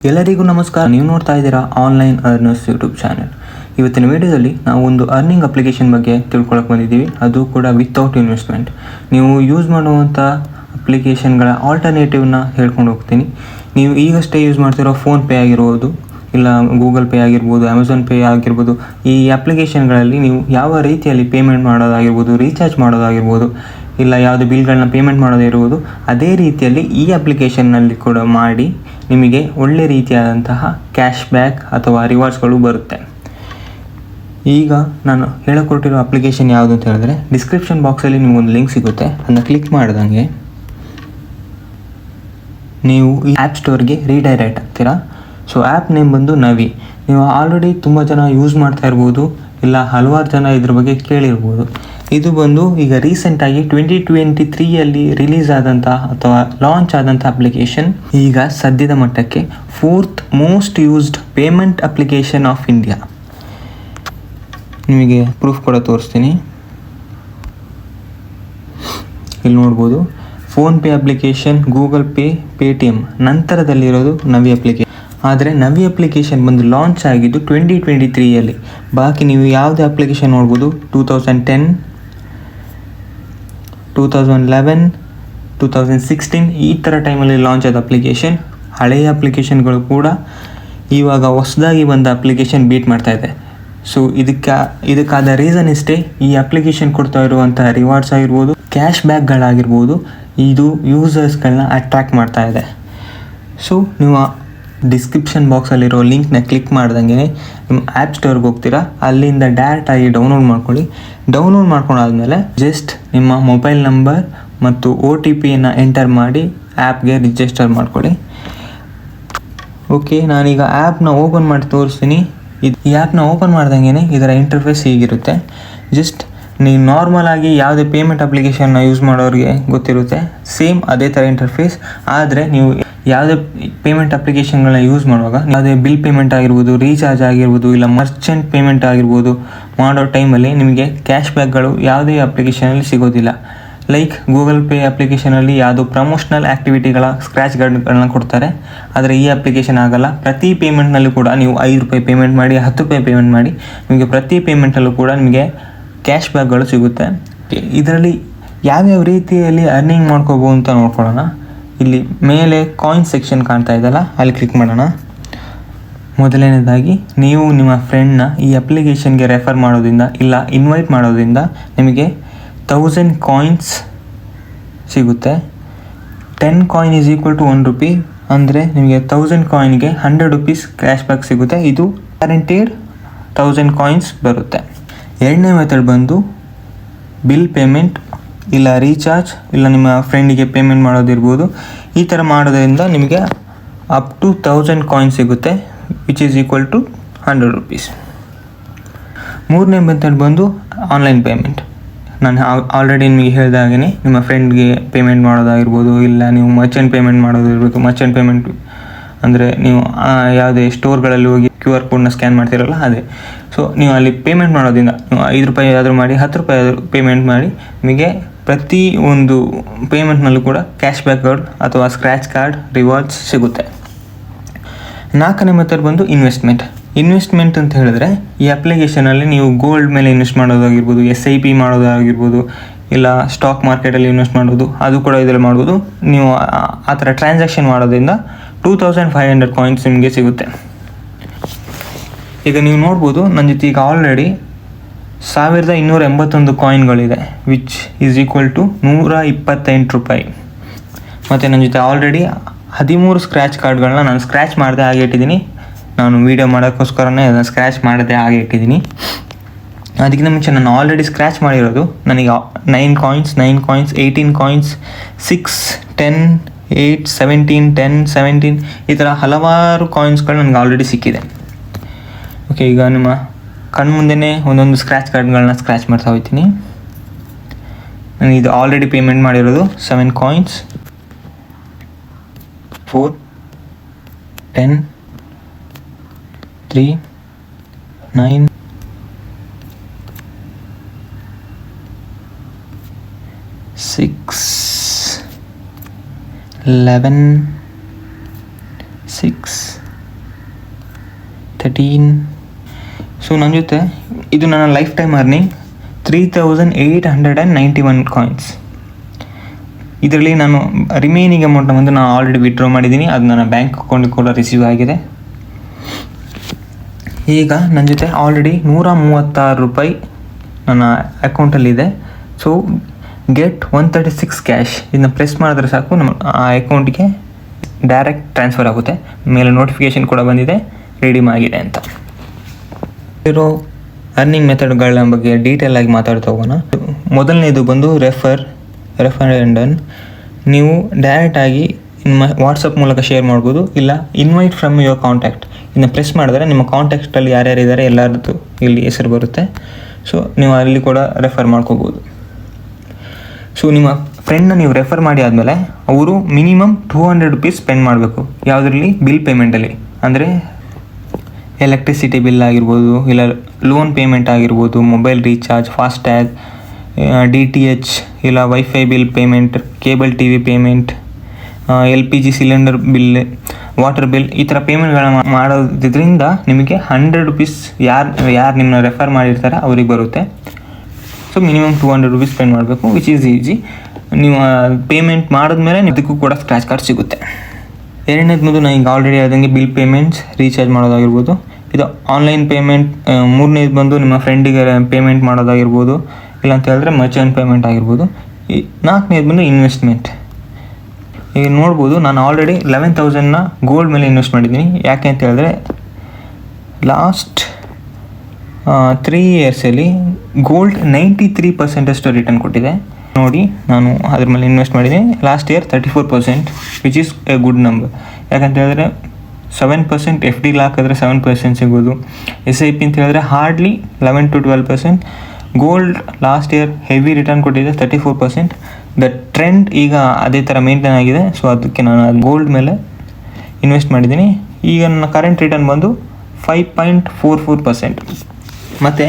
ಎಲ್ಲರಿಗೂ ನಮಸ್ಕಾರ. ನೀವು ನೋಡ್ತಾ ಇದ್ದೀರಾ ಆನ್ಲೈನ್ ಅರ್ನರ್ಸ್ ಯೂಟ್ಯೂಬ್ ಚಾನೆಲ್. ಇವತ್ತಿನ ವಿಡಿಯೋದಲ್ಲಿ ನಾವು ಒಂದು ಅರ್ನಿಂಗ್ ಅಪ್ಲಿಕೇಶನ್ ಬಗ್ಗೆ ತಿಳ್ಕೊಳಕ್ಕೆ ಬಂದಿದ್ದೀವಿ, ಅದು ಕೂಡ ವಿತೌಟ್ ಇನ್ವೆಸ್ಟ್ಮೆಂಟ್. ನೀವು ಯೂಸ್ ಮಾಡುವಂಥ ಅಪ್ಲಿಕೇಶನ್ಗಳ ಆಲ್ಟರ್ನೇಟಿವ್ನ ಹೇಳ್ಕೊಂಡು ಹೋಗ್ತೀನಿ. ನೀವು ಈಗಷ್ಟೇ ಯೂಸ್ ಮಾಡ್ತಿರೋ ಫೋನ್ಪೇ ಆಗಿರ್ಬೋದು, ಇಲ್ಲ ಗೂಗಲ್ ಪೇ ಆಗಿರ್ಬೋದು, ಅಮೆಝಾನ್ ಪೇ ಆಗಿರ್ಬೋದು, ಈ ಅಪ್ಲಿಕೇಶನ್ಗಳಲ್ಲಿ ನೀವು ಯಾವ ರೀತಿಯಲ್ಲಿ ಪೇಮೆಂಟ್ ಮಾಡೋದಾಗಿರ್ಬೋದು, ರೀಚಾರ್ಜ್ ಮಾಡೋದಾಗಿರ್ಬೋದು, ಇಲ್ಲ ಯಾವುದೇ ಬಿಲ್ಗಳನ್ನ ಪೇಮೆಂಟ್ ಮಾಡೋದಿರ್ಬೋದು, ಅದೇ ರೀತಿಯಲ್ಲಿ ಈ ಅಪ್ಲಿಕೇಶನ್ನಲ್ಲಿ ಕೂಡ ಮಾಡಿ ನಿಮಗೆ ಒಳ್ಳೆ ರೀತಿಯಾದಂತಹ ಕ್ಯಾಶ್ ಬ್ಯಾಕ್ ಅಥವಾ ರಿವಾರ್ಡ್ಸ್ಗಳು ಬರುತ್ತೆ. ಈಗ ನಾನು ಹೇಳಿಕೊಟ್ಟಿರೋ ಅಪ್ಲಿಕೇಶನ್ ಯಾವುದು ಅಂತ ಹೇಳಿದ್ರೆ, ಡಿಸ್ಕ್ರಿಪ್ಷನ್ ಬಾಕ್ಸಲ್ಲಿ ನಿಮಗೊಂದು ಲಿಂಕ್ ಸಿಗುತ್ತೆ. ಅದನ್ನು ಕ್ಲಿಕ್ ಮಾಡಿದಂಗೆ ನೀವು ಈ ಆ್ಯಪ್ ಸ್ಟೋರ್ಗೆ ರೀಡೈರೆಕ್ಟ್ ಆಗ್ತೀರಾ. ಸೊ ಆ್ಯಪ್ ನೇಮ್ ಬಂದು ನವಿ. ನೀವು ಆಲ್ರೆಡಿ ತುಂಬ ಜನ ಯೂಸ್ ಮಾಡ್ತಾ ಇರ್ಬೋದು, ಇಲ್ಲ ಹಲವಾರು ಜನ ಇದ್ರ ಬಗ್ಗೆ ಕೇಳಿರ್ಬೋದು. ಇದು ಬಂದು ಈಗ ರೀಸೆಂಟಾಗಿ 2023ಯಲ್ಲಿ ರಿಲೀಸ್ ಆದಂಥ ಅಥವಾ ಲಾಂಚ್ ಆದಂಥ ಅಪ್ಲಿಕೇಶನ್. ಈಗ ಸದ್ಯದ ಮಟ್ಟಕ್ಕೆ 4th most used payment application of India. ನಿಮಗೆ ಪ್ರೂಫ್ ಕೂಡ ತೋರಿಸ್ತೀನಿ. ಇಲ್ಲಿ ನೋಡ್ಬೋದು, PhonePe application, Google Pay, Paytm ನಂತರದಲ್ಲಿರೋದು ನವಿ ಅಪ್ಲಿಕೇಶನ್. ಆದರೆ ನವಿ ಅಪ್ಲಿಕೇಶನ್ ಬಂದು ಲಾಂಚ್ ಆಗಿದ್ದು 2023ಯಲ್ಲಿ. ಬಾಕಿ ನೀವು ಯಾವುದೇ ಅಪ್ಲಿಕೇಶನ್ ನೋಡ್ಬೋದು, 2010, 2011, 2016 ಈ ಥರ ಟೈಮಲ್ಲಿ ಲಾಂಚ್ ಆದ ಅಪ್ಲಿಕೇಶನ್. ಹಳೆಯ ಅಪ್ಲಿಕೇಶನ್ಗಳು ಕೂಡ ಇವಾಗ ಹೊಸದಾಗಿ ಬಂದ ಅಪ್ಲಿಕೇಶನ್ ಬೀಟ್ ಮಾಡ್ತಾ ಇದೆ. ಸೊ ಇದಕ್ಕಾದ ರೀಸನ್ ಇಷ್ಟೇ, ಈ ಅಪ್ಲಿಕೇಶನ್ ಕೊಡ್ತಾ ಇರುವಂಥ ರಿವಾರ್ಡ್ಸ್ ಆಗಿರ್ಬೋದು, ಕ್ಯಾಶ್ ಬ್ಯಾಕ್ಗಳಾಗಿರ್ಬೋದು, ಇದು ಯೂಸರ್ಸ್ಗಳನ್ನ ಅಟ್ರ್ಯಾಕ್ಟ್ ಮಾಡ್ತಾ ಇದೆ. ಸೊ ನೀವು ಡಿಸ್ಕ್ರಿಪ್ಷನ್ ಬಾಕ್ಸಲ್ಲಿರೋ ಲಿಂಕ್ನ ಕ್ಲಿಕ್ ಮಾಡ್ದಂಗೆ ನಿಮ್ಮ ಆ್ಯಪ್ ಸ್ಟೋರ್ಗೆ ಹೋಗ್ತೀರಾ. ಅಲ್ಲಿಂದ ಡೈರೆಕ್ಟಾಗಿ ಡೌನ್ಲೋಡ್ ಮಾಡ್ಕೊಳ್ಳಿ. ಡೌನ್ಲೋಡ್ ಮಾಡ್ಕೊಂಡಾದ್ಮೇಲೆ ಜಸ್ಟ್ ನಿಮ್ಮ ಮೊಬೈಲ್ ನಂಬರ್ ಮತ್ತು OTPಯನ್ನು ಎಂಟರ್ ಮಾಡಿ ಆ್ಯಪ್ಗೆ ರಿಜಿಸ್ಟರ್ ಮಾಡ್ಕೊಳ್ಳಿ. ಓಕೆ, ನಾನೀಗ ಆ್ಯಪ್ನ ಓಪನ್ ಮಾಡಿ ತೋರಿಸ್ತೀನಿ. ಈ ಆ್ಯಪ್ನ ಓಪನ್ ಮಾಡ್ದಂಗೆ ಇದರ ಇಂಟರ್ಫೇಸ್ ಹೀಗಿರುತ್ತೆ. ಜಸ್ಟ್ ನೀವು ನಾರ್ಮಲ್ ಆಗಿ ಯಾವುದೇ ಪೇಮೆಂಟ್ ಅಪ್ಲಿಕೇಶನ್ನ ಯೂಸ್ ಮಾಡೋರಿಗೆ ಗೊತ್ತಿರುತ್ತೆ, ಸೇಮ್ ಅದೇ ಥರ ಇಂಟರ್ಫೇಸ್. ಆದರೆ ನೀವು ಯಾವುದೇ ಪೇಮೆಂಟ್ ಅಪ್ಲಿಕೇಶನ್ಗಳನ್ನ ಯೂಸ್ ಮಾಡುವಾಗ ಯಾವುದೇ ಬಿಲ್ ಪೇಮೆಂಟ್ ಆಗಿರ್ಬೋದು, ರೀಚಾರ್ಜ್ ಆಗಿರ್ಬೋದು, ಇಲ್ಲ ಮರ್ಚೆಂಟ್ ಪೇಮೆಂಟ್ ಆಗಿರ್ಬೋದು ಮಾಡೋ ಟೈಮಲ್ಲಿ ನಿಮಗೆ ಕ್ಯಾಶ್ ಬ್ಯಾಕ್ಗಳು ಯಾವುದೇ ಅಪ್ಲಿಕೇಶನಲ್ಲಿ ಸಿಗೋದಿಲ್ಲ. ಲೈಕ್ ಗೂಗಲ್ ಪೇ ಅಪ್ಲಿಕೇಶನಲ್ಲಿ ಯಾವುದೋ ಪ್ರಮೋಷನಲ್ ಆ್ಯಕ್ಟಿವಿಟಿಗಳ ಸ್ಕ್ರ್ಯಾಚ್ ಕಾರ್ಡ್ಗಳನ್ನ ಕೊಡ್ತಾರೆ, ಆದರೆ ಈ ಅಪ್ಲಿಕೇಶನ್ ಆಗಲ್ಲ. ಪ್ರತಿ ಪೇಮೆಂಟ್ನಲ್ಲೂ ಕೂಡ ನೀವು ₹5 ಪೇಮೆಂಟ್ ಮಾಡಿ, ₹10 ಪೇಮೆಂಟ್ ಮಾಡಿ, ನಿಮಗೆ ಪ್ರತಿ ಪೇಮೆಂಟಲ್ಲೂ ಕೂಡ ನಿಮಗೆ ಕ್ಯಾಶ್ ಬ್ಯಾಕ್ಗಳು ಸಿಗುತ್ತೆ. ಇದರಲ್ಲಿ ಯಾವ್ಯಾವ ರೀತಿಯಲ್ಲಿ ಅರ್ನಿಂಗ್ ಮಾಡ್ಕೋಬೋದು ಅಂತ ನೋಡ್ಕೊಳ್ಳೋಣ. ಇಲ್ಲಿ ಮೇಲೆ ಕಾಯಿನ್ ಸೆಕ್ಷನ್ ಕಾಣ್ತಾ ಇದೆಯಲ್ಲ, ಅಲ್ಲಿ ಕ್ಲಿಕ್ ಮಾಡೋಣ. ಮೊದಲನೇದಾಗಿ ನೀವು ನಿಮ್ಮ ಫ್ರೆಂಡ್ನ ಈ ಅಪ್ಲಿಕೇಶನ್ಗೆ ರೆಫರ್ ಮಾಡೋದ್ರಿಂದ ಇಲ್ಲ ಇನ್ವೈಟ್ ಮಾಡೋದ್ರಿಂದ ನಿಮಗೆ 1000 ಕಾಯಿನ್ಸ್ ಸಿಗುತ್ತೆ. 10 ಕಾಯಿನ್ ಈಸ್ ಈಕ್ವಲ್ ಟು ₹1. ಅಂದರೆ ನಿಮಗೆ 1000 ಕಾಯಿನ್ಗೆ ₹100 ಕ್ಯಾಶ್ ಬ್ಯಾಕ್ ಸಿಗುತ್ತೆ. ಇದು ಗ್ಯಾರಂಟೀಡ್ 1000 ಕಾಯಿನ್ಸ್ ಬರುತ್ತೆ. ಎರಡನೇ ಮೆಥಡ್ ಬಂದು ಬಿಲ್ ಪೇಮೆಂಟ್, ಇಲ್ಲ ರೀಚಾರ್ಜ್, ಇಲ್ಲ ನಿಮ್ಮ ಫ್ರೆಂಡಿಗೆ ಪೇಮೆಂಟ್ ಮಾಡೋದಿರ್ಬೋದು. ಈ ಥರ ಮಾಡೋದ್ರಿಂದ ನಿಮಗೆ ಅಪ್ ಟು 1000 ಕಾಯಿನ್ ಸಿಗುತ್ತೆ, ವಿಚ್ ಈಸ್ ಈಕ್ವಲ್ ಟು ₹100. ಮೂರನೇ ಮೆಥಡ್ ಬಂದು ಆನ್ಲೈನ್ ಪೇಮೆಂಟ್. ನಾನು ಆಲ್ರೆಡಿ ನಿಮಗೆ ಹೇಳಿದಾಗೇ ನಿಮ್ಮ ಫ್ರೆಂಡ್ಗೆ ಪೇಮೆಂಟ್ ಮಾಡೋದಾಗಿರ್ಬೋದು, ಇಲ್ಲ ನೀವು ಮರ್ಚೆಂಟ್ ಪೇಮೆಂಟ್ ಮಾಡೋದಿರ್ಬೋದು. ಮರ್ಚೆಂಟ್ ಪೇಮೆಂಟ್ ಅಂದರೆ ನೀವು ಯಾವುದೇ ಸ್ಟೋರ್ಗಳಲ್ಲಿ ಹೋಗಿ QR ಕೋಡ್ನ ಸ್ಕ್ಯಾನ್ ಮಾಡ್ತಿರಲ್ಲ, ಅದೇ. ಸೊ ನೀವು ಅಲ್ಲಿ ಪೇಮೆಂಟ್ ಮಾಡೋದ್ರಿಂದ ನೀವು ₹5 ಆದರೂ ಮಾಡಿ, ₹10 ಆದರೂ ಪೇಮೆಂಟ್ ಮಾಡಿ, ನಿಮಗೆ ಪ್ರತಿ ಒಂದು ಪೇಮೆಂಟ್ನಲ್ಲೂ ಕೂಡ ಕ್ಯಾಶ್ ಬ್ಯಾಕ್ಗಳು ಅಥವಾ ಸ್ಕ್ರ್ಯಾಚ್ ಕಾರ್ಡ್ ರಿವಾರ್ಡ್ಸ್ ಸಿಗುತ್ತೆ. ನಾಲ್ಕನೇ ಮೆಥಡ್ ಬಂದು ಇನ್ವೆಸ್ಟ್ಮೆಂಟ್ ಅಂತ ಹೇಳಿದ್ರೆ, ಈ ಅಪ್ಲಿಕೇಶನಲ್ಲಿ ನೀವು ಗೋಲ್ಡ್ ಮೇಲೆ ಇನ್ವೆಸ್ಟ್ ಮಾಡೋದಾಗಿರ್ಬೋದು, SIP ಮಾಡೋದಾಗಿರ್ಬೋದು, ಇಲ್ಲ ಸ್ಟಾಕ್ ಮಾರ್ಕೆಟಲ್ಲಿ ಇನ್ವೆಸ್ಟ್ ಮಾಡೋದು, ಅದು ಕೂಡ ಇದರಲ್ಲಿ ಮಾಡ್ಬೋದು. ನೀವು ಆ ಥರ ಟ್ರಾನ್ಸಾಕ್ಷನ್ ಮಾಡೋದ್ರಿಂದ 2500 ಕಾಯಿನ್ಸ್ ನಿಮಗೆ ಸಿಗುತ್ತೆ. ಈಗ ನೀವು ನೋಡ್ಬೋದು, ನನ್ನ ಜೊತೆ ಈಗ ಆಲ್ರೆಡಿ ₹1281 ಕಾಯಿನ್ಗಳಿದೆ, ವಿಚ್ ಈಸ್ ಈಕ್ವಲ್ ಟು ₹128. ಮತ್ತು ನನ್ನ ಜೊತೆ ಆಲ್ರೆಡಿ 13 ಸ್ಕ್ರ್ಯಾಚ್ ಕಾರ್ಡ್ಗಳನ್ನ ನಾನು ಸ್ಕ್ರ್ಯಾಚ್ ಮಾಡದೆ ಹಾಗೆ ಇಟ್ಟಿದ್ದೀನಿ. ನಾನು ವೀಡಿಯೋ ಮಾಡೋಕ್ಕೋಸ್ಕರನೇ ಅದನ್ನು ಸ್ಕ್ರ್ಯಾಚ್ ಮಾಡದೆ ಹಾಗೆ ಇಟ್ಟಿದ್ದೀನಿ. ಅದಕ್ಕಿಂತ ಮುಂಚೆ ನಾನು ಆಲ್ರೆಡಿ ಸ್ಕ್ರ್ಯಾಚ್ ಮಾಡಿರೋದು ನನಗೆ 9 ಕಾಯಿನ್ಸ್, 18 ಕಾಯಿನ್ಸ್, 6, 10, 8, 17, 10, 17 ಈ ಥರ ಹಲವಾರು ಕಾಯಿನ್ಸ್ಗಳು ನನಗೆ ಆಲ್ರೆಡಿ ಸಿಕ್ಕಿದೆ. ಓಕೆ, ಈಗ ನಿಮ್ಮ ಕಣ್ಮುಂದೆನೇ ಒಂದೊಂದು ಸ್ಕ್ರ್ಯಾಚ್ ಕಾರ್ಡ್ಗಳನ್ನ ಸ್ಕ್ರ್ಯಾಚ್ ಮಾಡ್ತಾ ಹೋಗ್ತೀನಿ. ನಾನು ಇದು ಆಲ್ರೆಡಿ ಪೇಮೆಂಟ್ ಮಾಡಿರೋದು 7 ಕಾಯಿನ್ಸ್, 4, 10, 3, 9, 6, 11, 6, 13. ಸೊ ನನ್ನ ಜೊತೆ ಇದು ನನ್ನ ಲೈಫ್ ಟೈಮ್ ಅರ್ನಿಂಗ್ 3891 ಕಾಯಿನ್ಸ್. ಇದರಲ್ಲಿ ನಾನು ರಿಮೈನಿಂಗ್ ಅಮೌಂಟ್ ಬಂದು ನಾನು ಆಲ್ರೆಡಿ ವಿಡ್ರಾ ಮಾಡಿದ್ದೀನಿ, ಅದು ನನ್ನ ಬ್ಯಾಂಕ್ ಅಕೌಂಟಿಗೆ ಕೂಡ ರಿಸೀವ್ ಆಗಿದೆ. ಈಗ ನನ್ನ ಜೊತೆ ಆಲ್ರೆಡಿ 136 ರೂಪಾಯಿ ನನ್ನ ಅಕೌಂಟಲ್ಲಿದೆ. ಸೊ ಗೆಟ್ 136 ಕ್ಯಾಶ್ ಇದನ್ನ ಪ್ರೆಸ್ ಮಾಡಿದ್ರೆ ಸಾಕು ನಮ್ಮ ಆ ಅಕೌಂಟಿಗೆ ಡೈರೆಕ್ಟ್ ಟ್ರಾನ್ಸ್ಫರ್ ಆಗುತ್ತೆ. ಮೇಲೆ ನೋಟಿಫಿಕೇಷನ್ ಕೂಡ ಬಂದಿದೆ ರೆಡೀಮ್ ಆಗಿದೆ ಅಂತ. ಇರೋ ಅರ್ನಿಂಗ್ ಮೆಥಡ್ಗಳ ಬಗ್ಗೆ ಡೀಟೇಲ್ ಆಗಿ ಮಾತಾಡ್ತಾ ಹೋಗೋಣ. ಮೊದಲನೇದು ಬಂದು ರೆಫರ್ ಆ್ಯಂಡ್ ಅರ್ನ್. ನೀವು ಡೈರೆಕ್ಟಾಗಿ ನಿಮ್ಮ ವಾಟ್ಸಪ್ ಮೂಲಕ ಶೇರ್ ಮಾಡ್ಬೋದು, ಇಲ್ಲ ಇನ್ವೈಟ್ ಫ್ರಮ್ ಯುವರ್ ಕಾಂಟ್ಯಾಕ್ಟ್ ಇದನ್ನ ಪ್ರೆಸ್ ಮಾಡಿದ್ರೆ ನಿಮ್ಮ ಕಾಂಟ್ಯಾಕ್ಟಲ್ಲಿ ಯಾರ್ಯಾರಿದ್ದಾರೆ ಎಲ್ಲರದ್ದು ಇಲ್ಲಿ ಹೆಸರು ಬರುತ್ತೆ. ಸೊ ನೀವು ಅಲ್ಲಿ ಕೂಡ ರೆಫರ್ ಮಾಡ್ಕೋಬೋದು. ಸೊ ನಿಮ್ಮ ಫ್ರೆಂಡ್ನ ನೀವು ರೆಫರ್ ಮಾಡಿ ಆದಮೇಲೆ ಅವರು ಮಿನಿಮಮ್ 200 ರೂಪೀಸ್ ಸ್ಪೆಂಡ್ ಮಾಡಬೇಕು. ಯಾವುದರಲ್ಲಿ? ಬಿಲ್ ಪೇಮೆಂಟಲ್ಲಿ. ಅಂದರೆ ಎಲೆಕ್ಟ್ರಿಸಿಟಿ ಬಿಲ್ ಆಗಿರ್ಬೋದು, ಇಲ್ಲ ಲೋನ್ ಪೇಮೆಂಟ್ ಆಗಿರ್ಬೋದು, ಮೊಬೈಲ್ ರೀಚಾರ್ಜ್, ಫಾಸ್ಟ್ಯಾಗ್, DTH, ಇಲ್ಲ wifi bill payment, cable TV payment, LPG cylinder bill, water bill, ಈ ಥರ ಪೇಮೆಂಟ್ಗಳನ್ನ ಮಾಡೋದ್ರಿಂದ ನಿಮಗೆ 100 ರೂಪೀಸ್ ಯಾರು ನಿಮ್ಮನ್ನ ರೆಫರ್ ಮಾಡಿರ್ತಾರೆ ಅವ್ರಿಗೆ ಬರುತ್ತೆ. ಸೊ ಮಿನಿಮಮ್ 200 ರೂಪೀಸ್ ಸ್ಪೆಂಡ್ ಮಾಡಬೇಕು, ವಿಚ್ ಈಸ್ ಈಸಿ. ನೀವು ಪೇಮೆಂಟ್ ಮಾಡಿದ್ಮೇಲೆ ಇದಕ್ಕೂ ಕೂಡ ಸ್ಕ್ರ್ಯಾಚ್ ಕಾರ್ಡ್ ಸಿಗುತ್ತೆ. ಎರಡನೇದು ಬಂದು ನಾನು ಈಗ ಆಲ್ರೆಡಿ ಆದಂಗೆ ಬಿಲ್ ಪೇಮೆಂಟ್ಸ್, ರೀಚಾರ್ಜ್ ಮಾಡೋದಾಗಿರ್ಬೋದು, ಇದು ಆನ್ಲೈನ್ ಪೇಮೆಂಟ್. ಮೂರನೇದು ಬಂದು ನಿಮ್ಮ ಫ್ರೆಂಡಿಗೆ ಪೇಮೆಂಟ್ ಮಾಡೋದಾಗಿರ್ಬೋದು, ಇಲ್ಲ ಅಂತ ಹೇಳಿದ್ರೆ ಮರ್ಚೆಂಟ್ ಪೇಮೆಂಟ್ ಆಗಿರ್ಬೋದು. ನಾಲ್ಕನೇದು ಬಂದು ಇನ್ವೆಸ್ಟ್ಮೆಂಟ್. ಈಗ ನೋಡ್ಬೋದು ನಾನು ಆಲ್ರೆಡಿ 11,000ನ ಗೋಲ್ಡ್ ಮೇಲೆ ಇನ್ವೆಸ್ಟ್ ಮಾಡಿದ್ದೀನಿ. ಯಾಕೆ ಅಂತ ಹೇಳಿದ್ರೆ ಲಾಸ್ಟ್ 3 ಇಯರ್ಸಲ್ಲಿ ಗೋಲ್ಡ್ 93% ರಿಟರ್ನ್ ಕೊಟ್ಟಿದೆ. ನೋಡಿ ನಾನು ಅದ್ರ ಮೇಲೆ ಇನ್ವೆಸ್ಟ್ ಮಾಡಿದ್ದೀನಿ. Last year 34%, which is A good number. ಯಾಕಂತ ಹೇಳಿದ್ರೆ 7% FD ಹಾಕಿದ್ರೆ 7% ಸಿಗೋದು. SIP ಅಂತ ಹೇಳಿದ್ರೆ hardly 11 to 12%. Gold last year heavy return ಕೊಟ್ಟಿದೆ 34%. ದ ಟ್ರೆಂಡ್ ಈಗ ಅದೇ ಥರ ಮೇಂಟೈನ್ ಆಗಿದೆ. ಸೊ ಅದಕ್ಕೆ ನಾನು ಗೋಲ್ಡ್ ಮೇಲೆ ಇನ್ವೆಸ್ಟ್ ಮಾಡಿದ್ದೀನಿ. ಈಗ ನನ್ನ ಕರೆಂಟ್ ರಿಟರ್ನ್ ಬಂದು 5.44%. ಮತ್ತು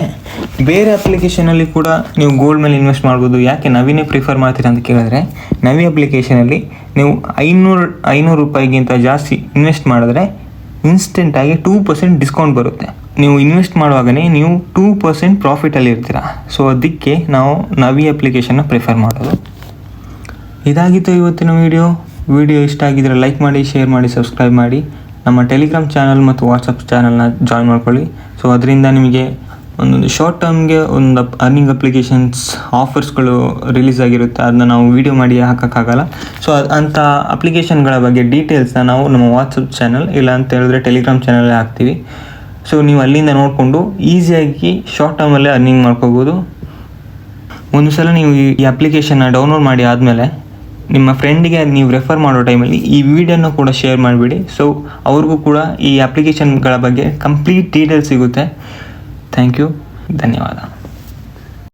ಬೇರೆ ಅಪ್ಲಿಕೇಶನಲ್ಲಿ ಕೂಡ ನೀವು ಗೋಲ್ಡ್ ಮೇಲೆ ಇನ್ವೆಸ್ಟ್ ಮಾಡ್ಬೋದು. ಯಾಕೆ ನವಿನೇ ಪ್ರಿಫರ್ ಮಾಡ್ತೀರಾ ಅಂತ ಕೇಳಿದ್ರೆ, ನವಿ ಅಪ್ಲಿಕೇಶನಲ್ಲಿ ನೀವು 500 ರೂಪಾಯಿಗಿಂತ ಜಾಸ್ತಿ ಇನ್ವೆಸ್ಟ್ ಮಾಡಿದ್ರೆ ಇನ್ಸ್ಟೆಂಟಾಗಿ 2% ಡಿಸ್ಕೌಂಟ್ ಬರುತ್ತೆ. ನೀವು ಇನ್ವೆಸ್ಟ್ ಮಾಡುವಾಗಲೇ ನೀವು 2% ಪ್ರಾಫಿಟಲ್ಲಿ ಇರ್ತೀರ. ಸೊ ಅದಕ್ಕೆ ನಾವು ನವಿ ಅಪ್ಲಿಕೇಶನ್ನ ಪ್ರಿಫರ್ ಮಾಡೋದು. ಇದಾಗಿತ್ತು ಇವತ್ತಿನ ವಿಡಿಯೋ ಇಷ್ಟ ಆಗಿದ್ರೆ ಲೈಕ್ ಮಾಡಿ, ಶೇರ್ ಮಾಡಿ, ಸಬ್ಸ್ಕ್ರೈಬ್ ಮಾಡಿ. ನಮ್ಮ ಟೆಲಿಗ್ರಾಮ್ ಚಾನಲ್ ಮತ್ತು ವಾಟ್ಸಪ್ ಚಾನಲ್ನ ಜಾಯ್ನ್ ಮಾಡ್ಕೊಳ್ಳಿ. ಸೊ ಅದರಿಂದ ನಿಮಗೆ ಒಂದೊಂದು ಶಾರ್ಟ್ ಟರ್ಮ್ಗೆ ಒಂದು ಅರ್ನಿಂಗ್ ಅಪ್ಲಿಕೇಶನ್ಸ್ ಆಫರ್ಸ್ಗಳು ರಿಲೀಸ್ ಆಗಿರುತ್ತೆ. ಅದನ್ನ ನಾವು ವಿಡಿಯೋ ಮಾಡಿ ಹಾಕೋಕ್ಕಾಗಲ್ಲ. ಸೊ ಅಂಥ ಅಪ್ಲಿಕೇಶನ್ಗಳ ಬಗ್ಗೆ ಡೀಟೇಲ್ಸ್ನ ನಾವು ನಮ್ಮ ವಾಟ್ಸಪ್ ಚಾನಲ್ ಇಲ್ಲ ಅಂತ ಹೇಳಿದ್ರೆ ಟೆಲಿಗ್ರಾಮ್ ಚಾನಲೇ ಹಾಕ್ತೀವಿ. ಸೊ ನೀವು ಅಲ್ಲಿಂದ ನೋಡಿಕೊಂಡು ಈಸಿಯಾಗಿ ಶಾರ್ಟ್ ಟರ್ಮಲ್ಲೇ ಅರ್ನಿಂಗ್ ಮಾಡ್ಕೋಬೋದು. ಒಂದು ಸಲ ನೀವು ಈ ಅಪ್ಲಿಕೇಶನ್ನ ಡೌನ್ಲೋಡ್ ಮಾಡಿ ಆದಮೇಲೆ ನಿಮ್ಮ ಫ್ರೆಂಡಿಗೆ ನೀವು ರೆಫರ್ ಮಾಡೋ ಟೈಮಲ್ಲಿ ಈ ವಿಡಿಯೋನ ಕೂಡ ಶೇರ್ ಮಾಡಿಬಿಡಿ. ಸೊ ಅವ್ರಿಗೂ ಕೂಡ ಈ ಅಪ್ಲಿಕೇಶನ್ಗಳ ಬಗ್ಗೆ ಕಂಪ್ಲೀಟ್ ಡೀಟೇಲ್ಸ್ ಸಿಗುತ್ತೆ. ಥ್ಯಾಂಕ್ ಯು, ಧನ್ಯವಾದ.